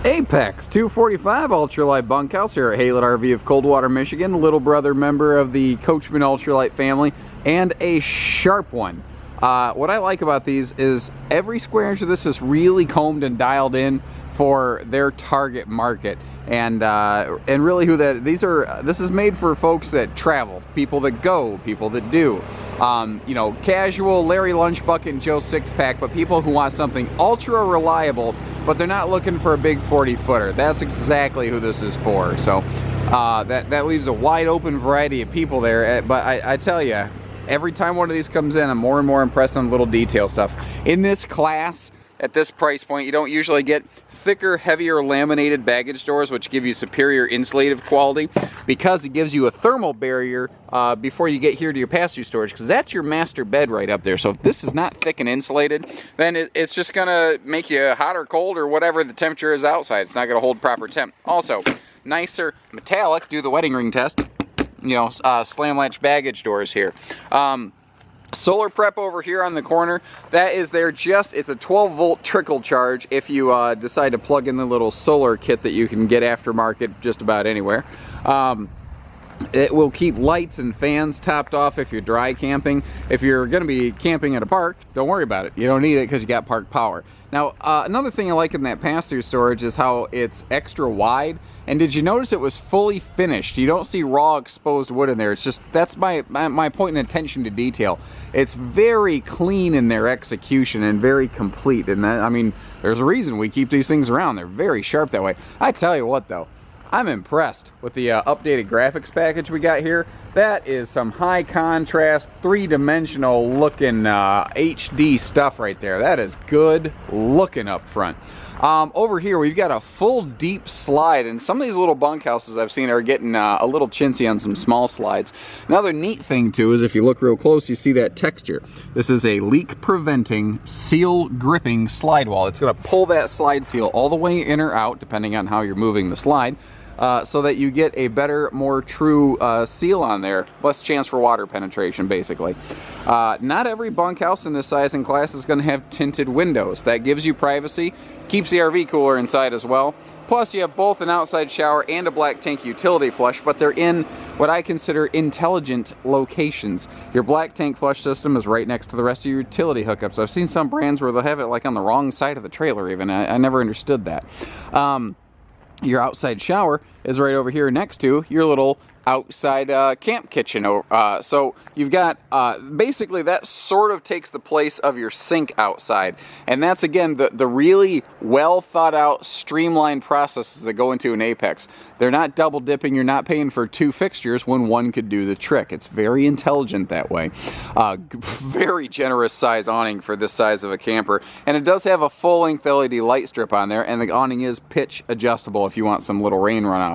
Apex 245 Ultralite Bunkhouse here at Haylett RV of Coldwater, Michigan. Little brother member of the Coachmen Ultralite family, and a sharp one. What I like about these is every square inch of this is really combed and dialed in for their target market, and really who that these are. This is made for folks that travel, people that go, people that do. You know, casual Larry Lunch Bucket and Joe Six Pack, but people who want something ultra reliable, but they're not looking for a big 40-footer. That's exactly who this is for. So that leaves a wide open variety of people there. But I tell you, every time one of these comes in, I'm more and more impressed on the little detail stuff. In this class, at this price point, you don't usually get thicker, heavier laminated baggage doors, which give you superior insulative quality, because it gives you a thermal barrier before you get here to your pass-through storage, because that's your master bed right up there. So if this is not thick and insulated, then it's just gonna make you hot or cold or whatever the temperature is outside. It's not gonna hold proper temp. Also, nicer metallic, do the wedding ring test, you know, slam latch baggage doors here. Solar prep over here on the corner, that is there just, it's a 12-volt trickle charge if you decide to plug in the little solar kit that you can get aftermarket just about anywhere. It will keep lights and fans topped off if you're dry camping. If you're going to be camping at a park, don't worry about it. You don't need it because you got park power. Now, another thing I like in that pass-through storage is how it's extra wide. And did you notice it was fully finished? You don't see raw exposed wood in there. It's just, that's my point and attention to detail. It's very clean in their execution and very complete. And that, I mean, there's a reason we keep these things around. They're very sharp that way. I tell you what though, I'm impressed with the updated graphics package we got here. That is some high contrast, three-dimensional looking HD stuff right there. That is good looking up front. Over here we've got a full deep slide, and some of these little bunkhouses I've seen are getting a little chintzy on some small slides. Another neat thing too is if you look real close, you see that texture. This is a leak preventing, seal gripping slide wall. It's going to pull that slide seal all the way in or out depending on how you're moving the slide. So that you get a better, more true seal on there. Less chance for water penetration, basically. Not every bunkhouse in this size and class is going to have tinted windows. That gives you privacy, keeps the RV cooler inside as well. Plus, you have both an outside shower and a black tank utility flush, but they're in what I consider intelligent locations. Your black tank flush system is right next to the rest of your utility hookups. I've seen some brands where they'll have it like on the wrong side of the trailer even. I never understood that. Your outside shower is right over here next to your little outside camp kitchen. So you've got, basically that sort of takes the place of your sink outside. And that's, again, the really well thought out, streamlined processes that go into an Apex. They're not double dipping. You're not paying for two fixtures when one could do the trick. It's very intelligent that way. Very generous size awning for this size of a camper. And it does have a full length LED light strip on there, and the awning is pitch adjustable if you want some little rain runoff.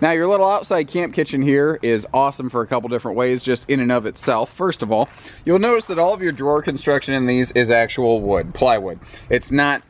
Now your little outside camp kitchen here is awesome for a couple different ways just in and of itself. First of all, you'll notice that all of your drawer construction in these is actual wood, plywood. It's not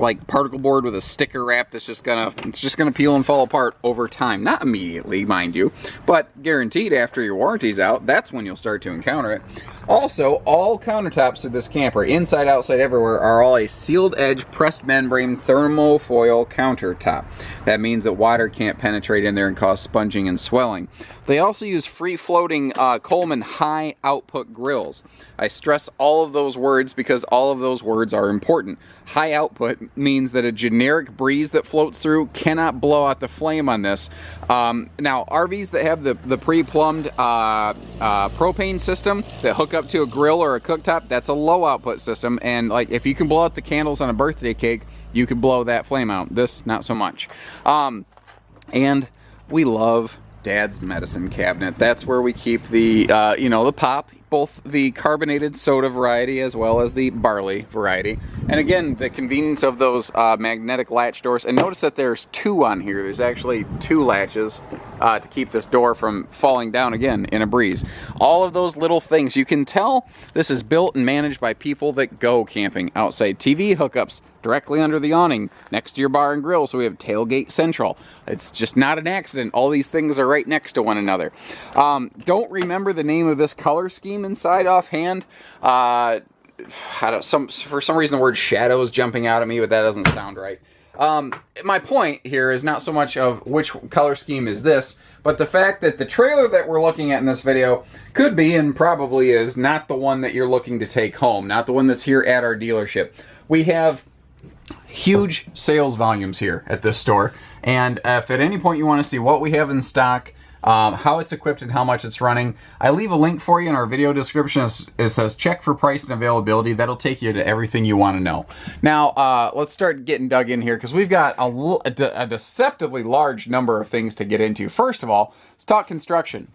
like particle board with a sticker wrap that's just gonna peel and fall apart over time. Not immediately, mind you, but guaranteed after your warranty's out, that's when you'll start to encounter it. Also, all countertops of this camper, inside, outside, everywhere, are all a sealed edge pressed membrane thermofoil countertop. That means that water can't penetrate in there and cause sponging and swelling. They also use free-floating Coleman high output grills. I stress all of those words because all of those words are important. High output means that a generic breeze that floats through cannot blow out the flame on this. Now, RVs that have the pre-plumbed propane system that hook up to a grill or a cooktop, that's a low output system, and like if you can blow out the candles on a birthday cake, you can blow that flame out. This, not so much. And we love Dad's medicine cabinet. That's where we keep the you know, the pop, both the carbonated soda variety as well as the barley variety. And again, the convenience of those magnetic latch doors. And notice that there's two on here. There's actually two latches to keep this door from falling down again in a breeze. All of those little things, you can tell this is built and managed by people that go camping outside. TV hookups directly under the awning next to your bar and grill, so we have tailgate central. It's just not an accident. All these things are right next to one another. Don't remember the name of this color scheme inside offhand. For some reason the word shadow is jumping out at me, but that doesn't sound right. My point here is not so much of which color scheme is this, but the fact that the trailer that we're looking at in this video could be, and probably is, not the one that you're looking to take home, not the one that's here at our dealership. We have huge sales volumes here at this store, and if at any point you want to see what we have in stock, how it's equipped and how much it's running, I leave a link for you in our video description. It says check for price and availability. That'll take you to everything you want to know. Now, let's start getting dug in here, because we've got a deceptively large number of things to get into. First of all, let's talk construction.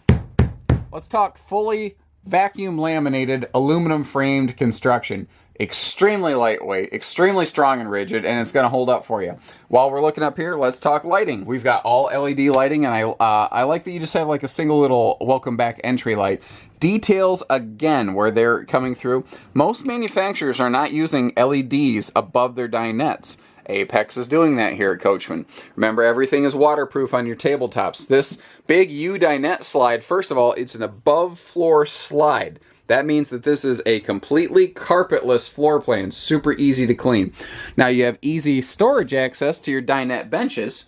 Let's talk fully vacuum laminated, aluminum framed construction. Extremely lightweight, extremely strong and rigid, and it's going to hold up for you. While we're looking up here, let's talk lighting. We've got all LED lighting, and I like that you just have like a single little welcome back entry light. Details, again, where they're coming through. Most manufacturers are not using LEDs above their dinettes. Apex is doing that here at Coachmen. Remember, everything is waterproof on your tabletops. This big U dinette slide, first of all, it's an above floor slide. That means that this is a completely carpetless floor plan, super easy to clean. Now you have easy storage access to your dinette benches.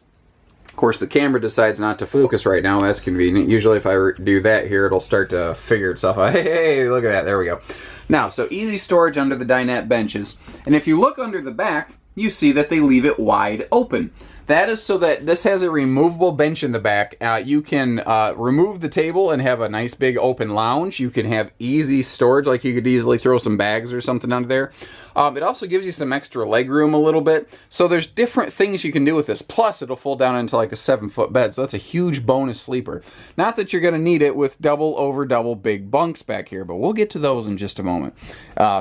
Of course, the camera decides not to focus right now. That's convenient. Usually if I do that here, it'll start to figure itself out. Hey, look at that. There we go. Now, so easy storage under the dinette benches. And if you look under the back, you see that they leave it wide open. That is so that this has a removable bench in the back. You can remove the table and have a nice big open lounge. You can have easy storage, like you could easily throw some bags or something under there. It also gives you some extra leg room a little bit. So there's different things you can do with this. Plus, it'll fold down into like a 7-foot bed. So that's a huge bonus sleeper. Not that you're going to need it with double over double big bunks back here, but we'll get to those in just a moment.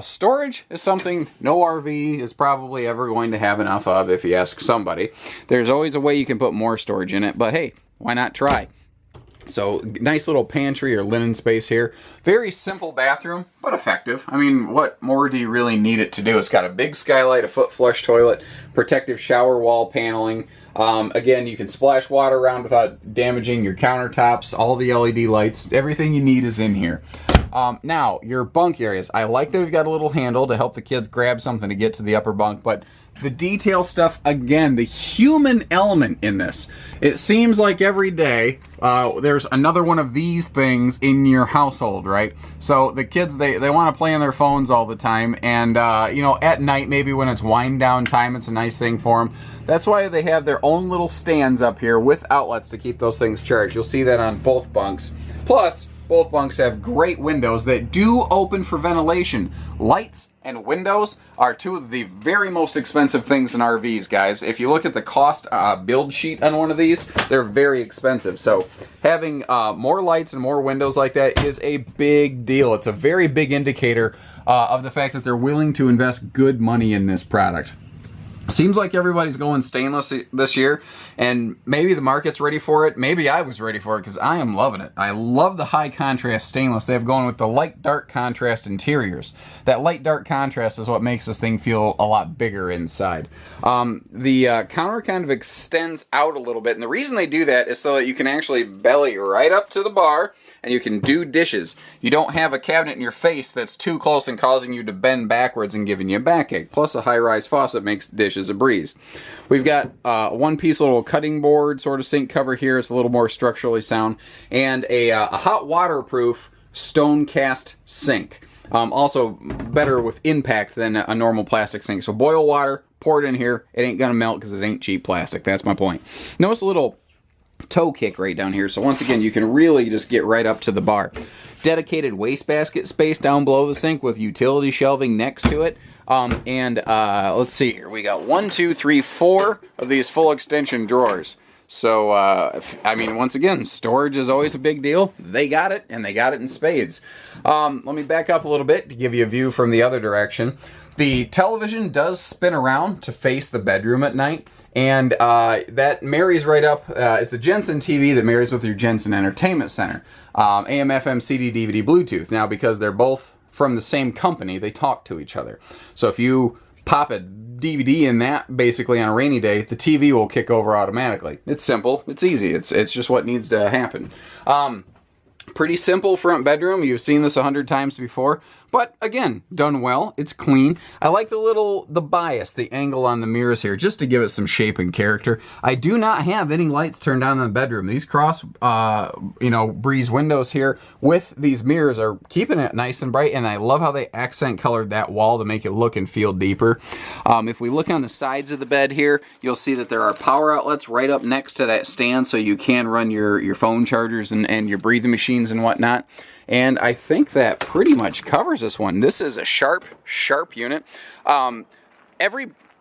Storage is something no RV is probably ever going to have enough of if you ask somebody. There's always a way you can put more storage in it, but hey, why not try? So, nice little pantry or linen space here. Very simple bathroom, but effective. I mean, what more do you really need it to do? It's got a big skylight, a foot flush toilet, protective shower wall paneling. Again, you can splash water around without damaging your countertops. All the LED lights, everything you need is in here. Now, your bunk areas. I like that we've got a little handle to help the kids grab something to get to the upper bunk, but the detail stuff, again, the human element in this. It seems like every day there's another one of these things in your household, right? So the kids, they want to play on their phones all the time, and you know, at night, maybe when it's wind down time, it's a nice thing for them. That's why they have their own little stands up here with outlets to keep those things charged. You'll see that on both bunks. Plus, both bunks have great windows that do open for ventilation. Lights and windows are two of the very most expensive things in RVs, guys. If you look at the cost build sheet on one of these, they're very expensive. So having more lights and more windows like that is a big deal. It's a very big indicator of the fact that they're willing to invest good money in this product. Seems like everybody's going stainless this year, and maybe the market's ready for it. Maybe I was ready for it, because I am loving it. I love the high contrast stainless they have going with the light dark contrast interiors. That light dark contrast is what makes this thing feel a lot bigger inside. The counter kind of extends out a little bit, and the reason they do that is so that you can actually belly right up to the bar and you can do dishes. You don't have a cabinet in your face that's too close and causing you to bend backwards and giving you a backache. Plus, a high-rise faucet makes dishes a breeze. We've got one-piece little cutting board sort of sink cover here. It's a little more structurally sound. And a hot waterproof stone cast sink. Also better with impact than a normal plastic sink. So boil water, pour it in here. It ain't gonna melt because it ain't cheap plastic. That's my point. Notice a little toe kick right down here. So once again, you can really just get right up to the bar. Dedicated wastebasket space down below the sink with utility shelving next to it. Let's see here. We got 1, 2, 3, 4 of these full extension drawers. So, I mean, once again, storage is always a big deal. They got it, and they got it in spades. Let me back up a little bit to give you a view from the other direction. The television does spin around to face the bedroom at night, and that marries right up. It's a Jensen TV that marries with your Jensen Entertainment Center. AM, FM, CD, DVD, Bluetooth. Now, because they're both from the same company, they talk to each other. So if you pop a DVD in that basically on a rainy day, the TV will kick over automatically. It's simple. It's easy. It's just what needs to happen. Pretty simple front bedroom. You've seen this 100 times before. But again, done well. It's clean. I like the bias, the angle on the mirrors here, just to give it some shape and character. I do not have any lights turned on in the bedroom. These cross, breeze windows here with these mirrors are keeping it nice and bright, and I love how they accent colored that wall to make it look and feel deeper. If we look on the sides of the bed here, you'll see that there are power outlets right up next to that stand, so you can run your phone chargers and your breathing machines and whatnot. And I think that pretty much covers this one. This is a sharp unit.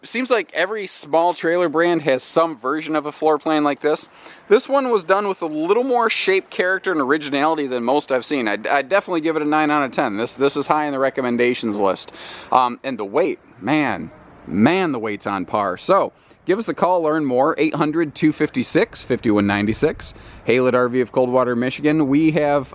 Seems like every small trailer brand has some version of a floor plan like this. This one was done with a little more shape, character, and originality than most I've seen. I'd definitely give it a 9 out of 10. This is high in the recommendations list. And the weight, man, the weight's on par. So give us a call, learn more, 800-256-5196. Haylett RV of Coldwater, Michigan. We have,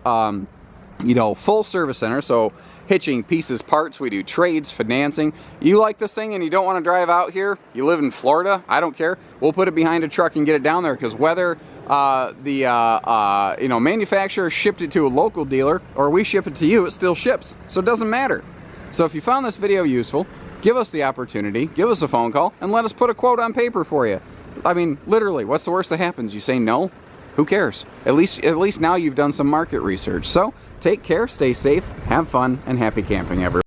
full service center, so hitching, pieces, parts. We do trades, financing. You like this thing and you don't want to drive out here, you live in Florida, I don't care. We'll put it behind a truck and get it down there, because whether the manufacturer shipped it to a local dealer or we ship it to you, it still ships. So it doesn't matter. So if you found this video useful, give us the opportunity, give us a phone call, and let us put a quote on paper for you. I mean, literally, what's the worst that happens? You say no? Who cares? At least now you've done some market research. So take care, stay safe, have fun, and happy camping, everyone.